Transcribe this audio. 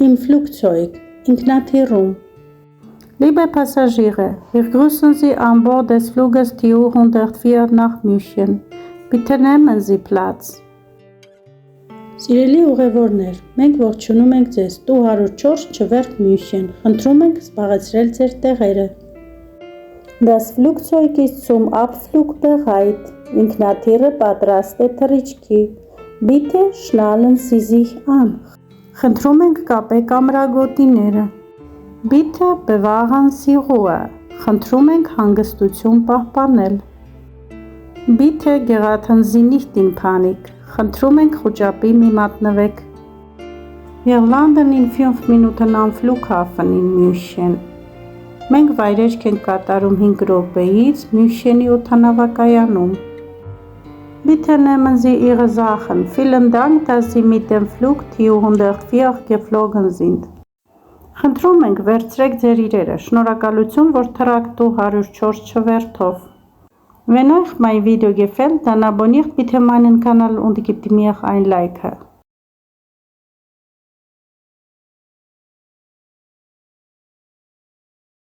Im Flugzeug, ինքնաթիռում։ Liebe Passagiere, wir grüßen Sie an Bord des Fluges TU 104 nach München. Bitte nehmen Sie Platz. Սիրելի ուղևորներ, մենք ողջունում ենք ձեզ TU 104 Չվերթ Մյունխեն, խնդրում ենք զբաղեցրել ձեր տեղերը։ Das Flugzeug ist zum Abflug bereit. Ինքնաթիռը պատրաստ է թռիչքի։ Bitte schnallen Sie sich an. Խնդրում ենք կապեք ամրագոտիները։ Bitte bewahren Sie Ruhe. Խնդրում ենք հանգստություն պահպանել։ Bitte geraten Sie nicht in Panik. Խնդրում ենք խոճապի մի մատնվեք։ Wir landen in 5 Minuten am Flughafen in München. Մենք վայրեջք ենք կատարում 5 րոպեից Մյունխենի օդանավակայանում։ Bitte nehmen Sie Ihre Sachen. Vielen Dank, dass Sie mit dem Flug TU 104 geflogen sind. Խնդրում ենք վերցրեք ձեր իրերը։ Շնորհակալություն, որ թռաք TU 104 Չվերթով։ Wenn euch mein Video gefällt, dann abonniert bitte meinen Kanal und gebt mir ein Like.